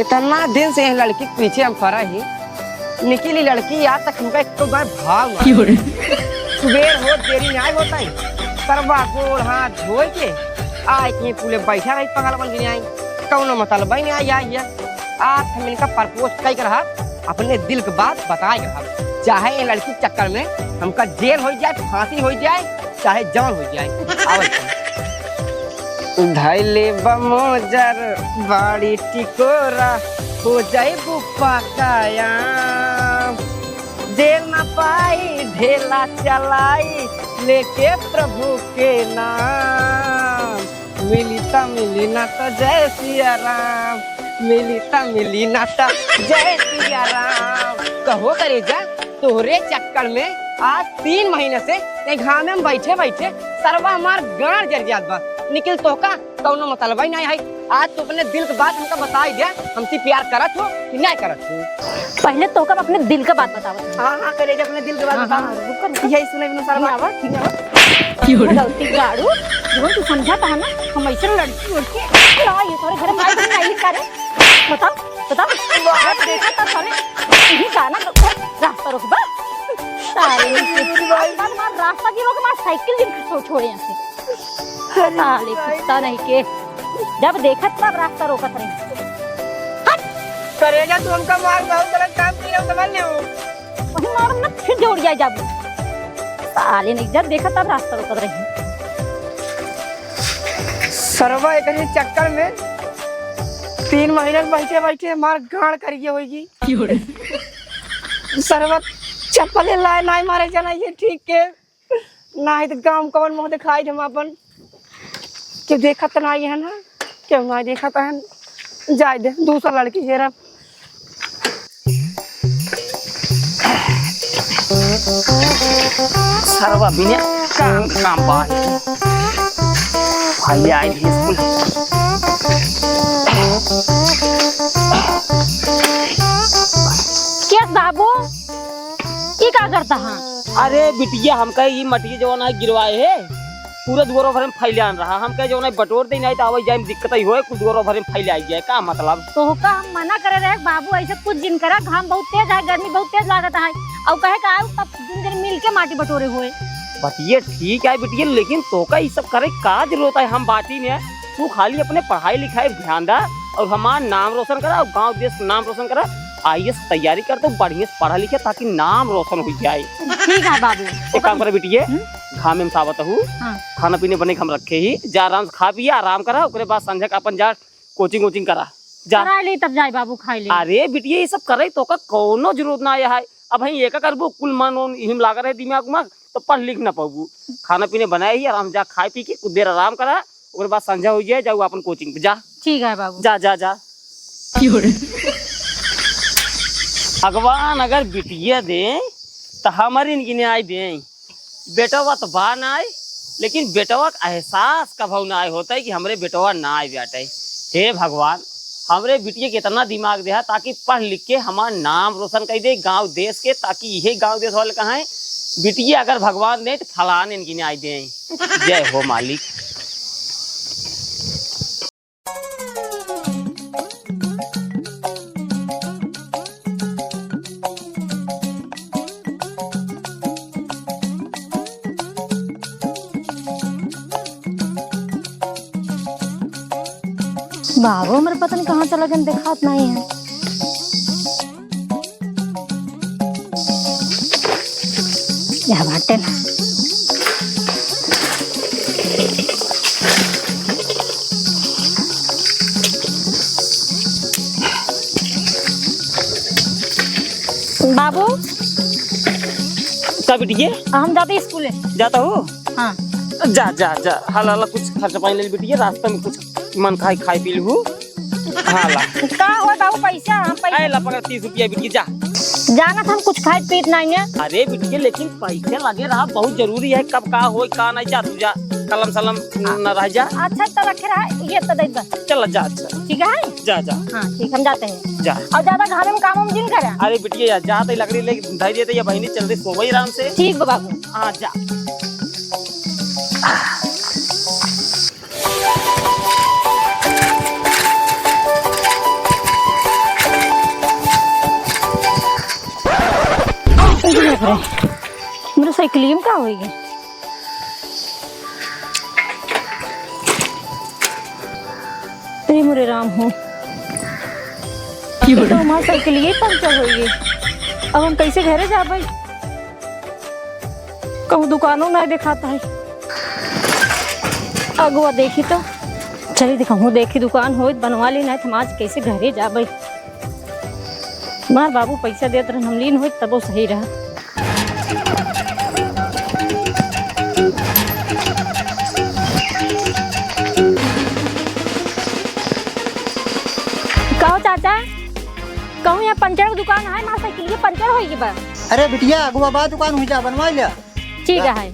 इतना दिन से यह लड़की के पीछे हम पड़ा ही निकली लड़की आज तक हमका एक तो बार भाव सुबेर हो देरी नहीं होता है करवा गोड़ हाथ धोए के आए के पूरे बैठा रही पगल बन गई आई कौनो मतलब नहीं आई आज हम इनका प्रपोज कई कर अपने दिल की बात बताए रहा चाहे ये लड़की चक्कर में हमका जेल हो जाए फांसी हो जाए चाहे जान हो जाए धैले बमोजर बाड़ी टिकोरा हो जाए बुपा काया जेल न पाई ढेला चलाई लेके प्रभु के नाम मिली ना तो जय सिया राम मिली ना तो जय सिया राम कहो करे जा तोहरे चक्कर में आज 3 महीने से घाम में बैठे बैठे सरवा हमार गाड़ जर जात बा निकल तो का कौनो मतलब ही नहीं है आज तो अपने दिल की बात हमका बता दिया हमसे प्यार करत हो कि नहीं करत हो पहले तो का अपने दिल का बात बताओ। हां करे अपने दिल की बात बता यही सुने बिना सरवा आवा ठीक है क्यों गलती गाड़ू जो तू समझाता है ना हम ऐसे लड़की उठ के ना ये तोरे घर में नहीं करे बता बात देखा था सारे यही गाना रास्ता रोकबा सारे रास्ता की रोक मार साइकिल दिन छोड़े यहाँ से साले कुत्ता नहीं के जब देखत तब रास्ता रोकत रही करेगा तू हमका मार बहुत गलत काम किया समझ ले वही मार ना फिर जोड़ जाए जब साले ने जब देखा तब रास्ता रोकत रही सरवा एक चक्कर में 3 महीने बैठे बैठे मार गाड़ करिए होगी सरवा चप्पल लाए नहीं मारे जाना ये ठीक के नहीं तो गांव कौन मुंह दिखाई हम अपन क्यों देखा तो नहीं है ना क्यों नहीं देखा तो है जाए दे दूसरा लड़की हेरा सरवा बिना काम बात भाई आई थी स्कूल क्या बाबू ये क्या करता है? अरे बिटिया हमका ये मटिया जो ना गिरवाए है पूरा दुआरो भर में फैलान रहा हमका जो ना बटोर दे नहीं तो आवे जाए दिक्कत ही होए कुछ दुआरो भर में फैला जाए का मतलब तो का हम मना करे रहे बाबू ऐसे कुछ दिन करा घाम बहुत तेज है गर्मी बहुत तेज लागत है और कहे का आउ तब दिन मिल के माटी बटोरे हुए बतिए ठीक है बिटिया लेकिन तो का ये सब करे का जरूरत है हम बाटी में तू खाली अपने पढ़ाई लिखाई ध्यान दा और हमारा नाम रोशन करा और गाँव देश का नाम रोशन करा IAS तैयारी कर तो बढ़िया से पढ़ा लिखे ताकि नाम रोशन हो जाए। ठीक है बाबू एक काम करे बिटिया घाम में सावत हूँ खाना पीने बने हम रखे ही जा आराम से खा पिए आराम करा उसके बाद संजय का अपन जा कोचिंग करा जा ले तब जाए बाबू खाई ले। अरे बिटिया ये सब करे तो का कोनो जरूरत ना है अब हम एक करबो कुल मन हिम लागा रहे दिमाग में तो पढ़ लिख ना पाबू खाना पीने बनाए ही आराम जा खा पी के कुछ देर आराम करा उसके बाद संजय हो जाए जाओ अपन कोचिंग पे जा। ठीक है बाबू जा जा जा भगवान अगर बिटिया दे तो हमारी इनकी न्याय दे बेटवा तो बा ना आए लेकिन बेटवा का एहसास कब ना आए होता है कि हमारे बेटवा ना आए बेटे हे भगवान हमरे बिटिया के इतना दिमाग दे ताकि पढ़ लिख के हमारा नाम रोशन कर दे गांव देश के ताकि यही गांव देश वाले कहा है बिटिया अगर भगवान दे तो फलान इनकी न्याय दे। जय हो मालिक। बाबू मेरे पता नहीं कहाँ चला गया दिखात नहीं है। यह बाटे ना बाबू क्या बिटिया हम जाते स्कूल जाता हो हाँ जा जा जा हाला हाला कुछ खर्च पानी ले बिटिया रास्ते में कुछ मन खाई पी लू हाला का हो बाबू पैसा हम पैसा ला पकड़ 30 रुपया बिटिया जा जाना था हम कुछ खाए पीत नहीं है। अरे बिटिया लेकिन पैसे लगे रहा बहुत जरूरी है कब का हो का नहीं जा तू जा कलम सलम न रह जा। अच्छा तो रखे रहा ये तो दे बस चल जा अच्छा ठीक है जा जा हाँ ठीक हम जाते हैं जा और ज्यादा घर में काम जिन करे। अरे बिटिया जा तो लकड़ी लेके धर देते या बहनी चलते सो वही आराम से ठीक बाबू हाँ जा। घरे मेरे साइकिलियम का होगी। अरे मोरे राम हो, तो हमारी साइकिल ये पंचर होगी। अब हम कैसे घरे जा भाई? कहूँ दुकानों ना दिखाता है। अगुआ देखी तो चलिए दिखाऊँ, देखी दुकान हो बनवा ली, नहीं तो हम आज कैसे घरे जा भाई। मार बाबू पैसा देते रहे हम लीन हो तब वो सही रहा। कहो चाचा, कहूँ यहाँ पंचर की दुकान है, मार साइकिल ये पंचर होगी बा। अरे बिटिया अगुआ बा दुकान हुई जा बनवा लिया। ठीक है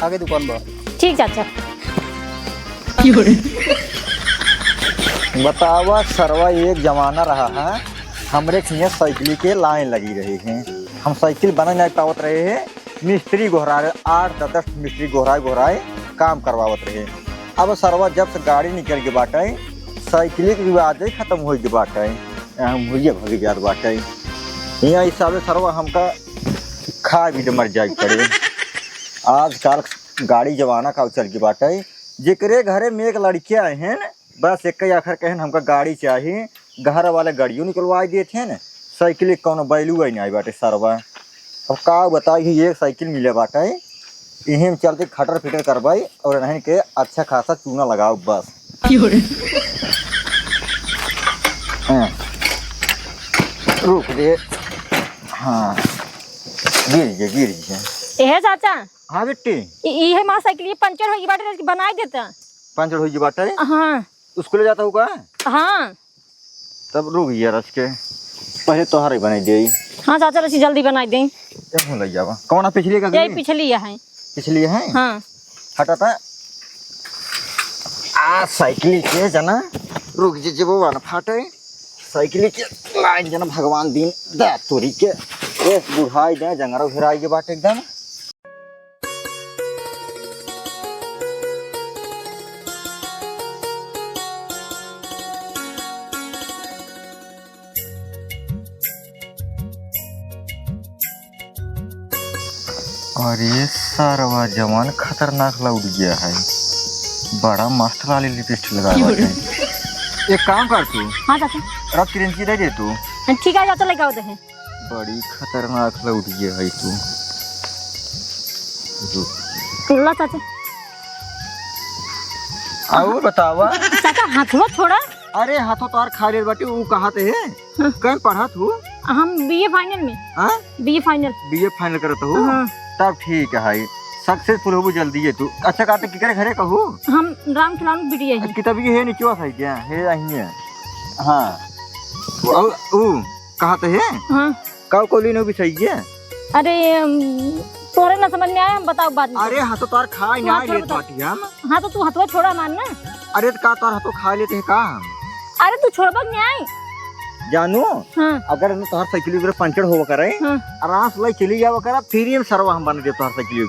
आगे दुकान बा। ठीक चाचा। बतावा सरवा एक जमाना रहा है, हमरे यहाँ साइकिल के लाइन लगी रही है। हम साइकिल बना नहीं पावत रहे हैं, मिस्त्री गोहरा रहे 8-10 मिस्त्री गोहराए काम करवावत रहे। अब सरवा जब से गाड़ी निकल के बाटे साइकिल के रिवाज खत्म हो गए बाटे, हम भूलिए भग गया बाटे। यहाँ हिसाब से सरवा हमका खा भी मर जाए पड़े। आजकल गाड़ी जमाना का चल के बाटे, जेकरे घरे में एक लड़के आए हैं बस एक आखिर कहन हमका गाड़ी चाहिए, घर वाले गाड़ियों निकलवा देते हैं, साइकिल कौन बैलू नहीं आई बाटे सरवा। अब का बताइए एक साइकिल मिले बाटे, यहीं में चलते खटर फिटर करवाई और नहीं के अच्छा खासा चूना लगाओ बस। रुक दे, हाँ गिर गए। ये चाचा। हाँ बेटी ये माँ साइकिल ये पंचर होगी बाटे, बना देता। पंचर हो बाटे। हाँ स्कूल जाता होगा। हाँ तब रुक गया रस के पहले तोहार बना दे। हाँ चाचा रसी जल्दी बना दें। ले जावा कौन पिछली का यही पिछली है। पिछली है हाँ हटा था आ साइकिल के जना रुक जे जब वो फाटे साइकिल के लाइन जना भगवान दिन दा तोरी के एक बुढ़ाई दे जंगरा घेराई के बाटे एकदम। अरे सारवा जवान खतरनाक लौट गया है, बड़ा मस्त वाली लिपस्टिक लगाया है। एक काम कर तू। हाँ चाचा। रख करेंसी दे तू। ठीक है चाचा लगाओ दे। बड़ी खतरनाक लौट गया है तू। ला चाचा। और बतावा चाचा हाथवा छोड़ा। अरे हाथों तार खा ले बाटी वो कहाँ थे है? कहीं पढ़ा तू? हम बीए फाइनल में। हाँ बीए फाइनल करता हूँ। हाँ। तब ठीक है सक्सेसफुल हो जल्दी है तू। अच्छा कहते कि करे घरे कहू हम राम खिलान बिटिया है। किताब ये है नीचे है क्या है यही है। हाँ ओ कहते है। हाँ कब को लेने भी सही है। अरे तोरे ना समझ में आया, हम बताओ बाद में। अरे हाथों तार खा ना ले बाटी हम। हाँ तो तू हाथवा छोड़ा मान ना। अरे तो का तार हाथों खा लेते हैं का हम। अरे तू छोड़बा नहीं आई जानू। हाँ। अगर तोहर साइकिल वगैरह पंचर होगा करे हाँ। आराम से चली जावा करा फिर सरवा हम बना दे तोहर साइकिल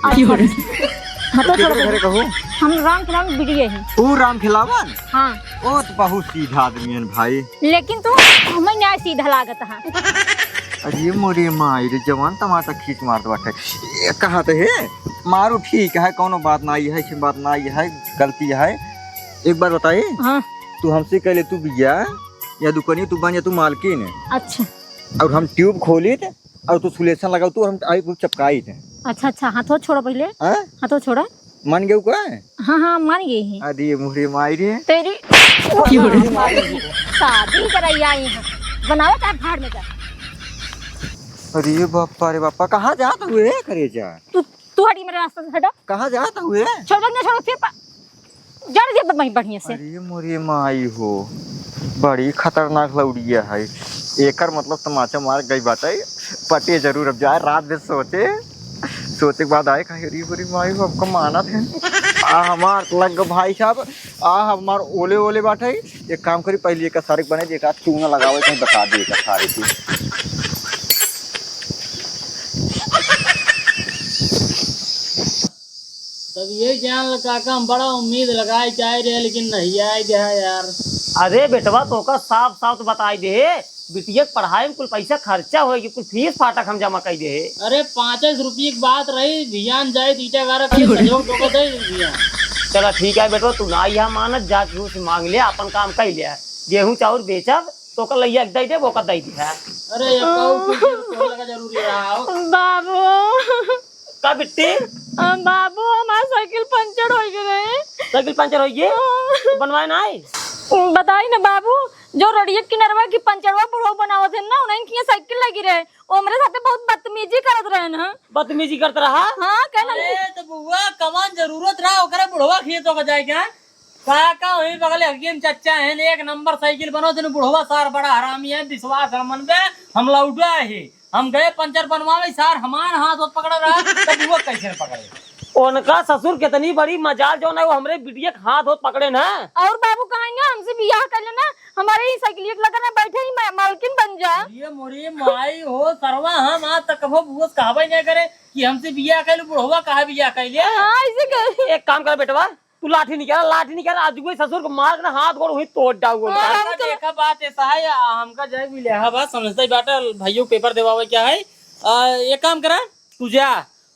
हाँ तो घरे कहू हम राम खिलान बिटिया है। तू राम खिलावन। हाँ ओ तो बहुत सीधा आदमी है भाई। लेकिन तू हमें न्याय सीधा लागत है। अरे मोरे माई रे जवान टमाटर खींच मारत बाटे। ये कहत है मारू ठीक है कोनो बात ना है, ऐसी बात ना है, गलती है। एक बार बताइए। हाँ। तू हमसे कहले तू बिया या दुकानी तू बन या तू मालकिन। अच्छा। और हम ट्यूब खोली थे और तू सुलेशन लगाओ तू हम आई चपकाई थे। अच्छा अच्छा हाथों छोड़ा पहले। हाथों छोड़ा मान गए का। हाँ हाँ मान गए हैं। अरे मोरे माई रे तेरी शादी कराई आई है, बनाओ चाहे भाड़ में जा। अरे बापा कहाँ जाता हुए करे जा। तू हटी मेरे रास्ते से हटा। कहाँ जाता हुए छोड़ ना छोड़ो फिर जड़ दे वहीं बढ़िया से। अरे मोरे माई हो बड़ी खतरनाक लौड़िया है। एकर मतलब तमाचा मार गई बात है पटे जरूर। अब जाए रात में सोचे के बाद आए कहीं अरे बुरी माई हो आपका माना थे हमार लग भाई साहब हमार ओले बाटे। एक काम करी पहले एक सारे बने एक चूना लगावे कहीं बता दे सारे की। तब ये जान काका हम बड़ा उम्मीद लगाए जा रहे लेकिन नहीं आए यार। अरे बेटवा तो का साफ साफ तो बताई दे, बिटिया के पढ़ाई में कुल पैसा खर्चा होगी, कुल फीस फाटक हम जमा कर दे। अरे 5 रुपये की बात रही, भियान जाए तीटा गारा के सहयोग तो दे दिया। चला ठीक है बेटवा, तू ना यहाँ मानत जा घूस मांग ले, अपन काम कर ले। गेहूं चाउर बेचब तो का लैया दे दे, वो का दे दे। अरे ये कहू लगा जरूरी रहा बाबू का बिट्टी बाबू हमारा साइकिल पंचर हो गए। साइकिल पंचर हो गई, बनवाए ना आई। बताई ना बाबू, जो रड़िया किनरवा की पंचरवा बुढ़ो बनावत है ना, उन्हें की साइकिल लगी रहे, ओ मेरे साथे बहुत बदतमीजी करत रहे ना। बदतमीजी करत रहा? हां कहना। अरे तो बुआ कमान जरूरत रहा ओकरे बुढ़वा खेत हो जाए क्या का होई बगल हकीम चाचा है, एक नंबर साइकिल बनो तेन बुढ़वा सार बड़ा हरामी है, विश्वास हमन पे हम लौटा है, हम गए पंचर बनवावे सार हमार हाथ पकड़ रहा, तो बुआ कैसे पकड़े? उनका ससुर कितनी बड़ी मजाल जो है वो हमरे बिटिया के हाथ होत पकड़े ना। और बाबू कहेंगे हमसे बियाह कर लेना, हमारे ही साइकिल लगा ना बैठे ही मालकिन बन जा। ये मोरी माई हो सरवा, हम आज तक कभो बुआ कहबे नहीं करे कि हमसे बियाह कर लो, बुढ़वा कहा बियाह कर ले। हां ऐसे कर। एक काम कर बेटवा, तू लाठी निकाल, आज कोई ससुर को मार के हाथ गोड़ हुई तोड़ डाऊंगा। देखा बात ऐसा है, हमका जाए भी लिया बात समझता ही बाटा भाइयों पेपर देवावे क्या है। एक काम करा,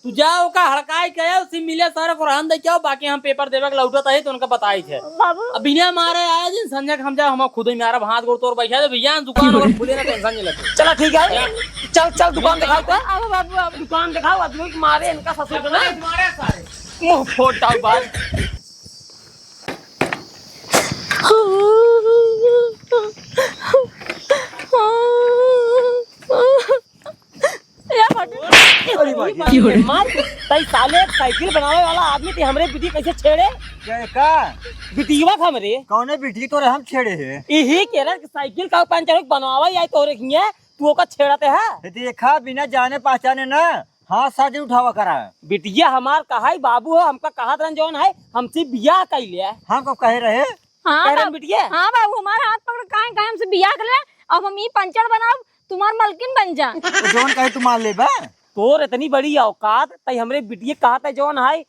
तू जाओ का हड़काई के उसी मिले सारा कुरान दे क्या, बाकी हम पेपर देवे लौटत है तो उनका बताई थे बाबू। अब बिना मारे आए दिन संजय हम जा, हम खुद ही मारा हाथ गोड़ तोड़ बैठा भैया दुकान और खुले ना, टेंशन नहीं लगे। चला ठीक है, चल दुकान दिखाओ तो। अब बाबू अब दुकान दिखाओ, आदमी को मारे इनका ससुर को ना मारे सारे मुंह फोड़ डाल बात। साले साइकिल बनावे वाला आदमी थे, हमरे बिटी कैसे छेड़े? का बिटिया हमरे कौने बिटी तोरे हम छेड़े है? यही कह रहा साइकिल का पंचर बनवावा या तो रखिए, तू का छेड़ते है। देखा बिना जाने पहचाने ना हाथ साजे उठावा करा। बिटिया हमार कहा बाबू है, हमका कहा जौन है हमसे बियाह कर लिया। हम कब कहे रहे? हां बाबू, बिटिया हां बाबू हमारा हाथ पकड़ काहे काहे हमसे बियाह कर ले, अब हम ये पंचर बनाओ तुम्हार मालकिन बन जा। जोन कहे तू मान ले बा। तोर इतनी बड़ी औकात तई हमरे बिटिया कहा था जौन है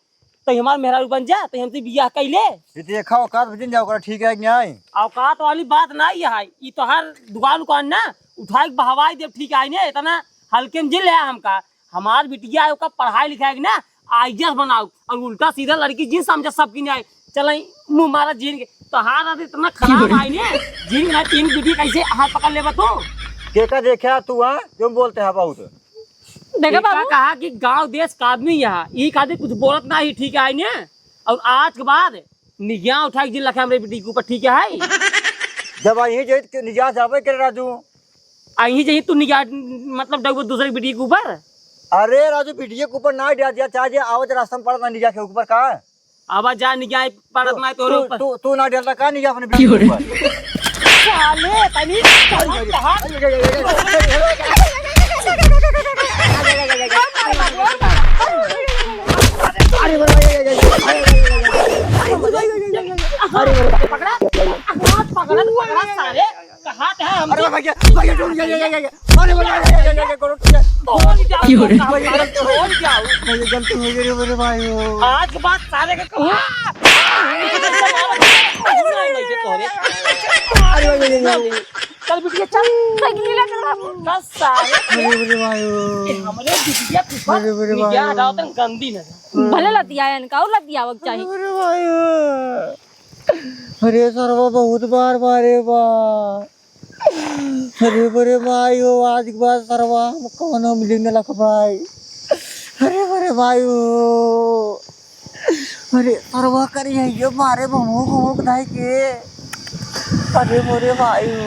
तई हमार मेहरारू बन जा, तई हमसे बियाह कर ले। देखा औकात बजन जाओ करा, ठीक है न्याय। औकात वाली बात नहीं है, ये तो हर दुकान ना उठाई बहवाई दे, ठीक है ना, इतना हल्के में जिल है हमका। हमार बिटिया है पढ़ाई लिखाई ना आईएएस बनाओ, और उल्टा सीधा लड़की जिन समझा सबकी नहीं चल मुँह मारा जीन के, तो हाथ इतना खराब आई ने जीन ना, तीन बिटिया कैसे हाथ पकड़ ले तू? केका देखा तू? हाँ क्यों बोलते हैं बहुत? देखा बाबू कहा कि गांव देश का आदमी यहाँ एक आदमी कुछ बोलत ना ही, ठीक है ना, और आज के बाद निगाह उठा के जिन रखे हमरे बिटी के ऊपर, ठीक है? जब यही जाए निजात जावे करे राजू, आई जाइए तू निगाह मतलब डगो दूसरे बिटी के ऊपर। अरे राजू बिटिया के ऊपर ना दिया चाहे आवत रास्ता में पड़ता निजा के ऊपर का। अब जा निगाह पड़त ना तो तू ना डरता का निजा अपने बिटी के ऊपर? साले तनी पकड़ा सारे कहा है हम। अरे भैया भैया अरे मेरे भाई आज के बाद सारे का कहूँ चल बिटिया चल साइकिल लेकर बाबू। बस सारे हमरे बिटिया निगाह हटाओ तन गंदी नजर भले लतिया इनका और लतिया वक्त चाहिए। अरे सरवा बहुत बार मारे बा। अरे बरे भाई हो आज के बाद सरवा हम कौन मिलेंगे लख भाई। अरे बरे भाई हो अरे सरवा करिए ये मारे भमूक भमूक दाई के। अरे मोरे भाई हो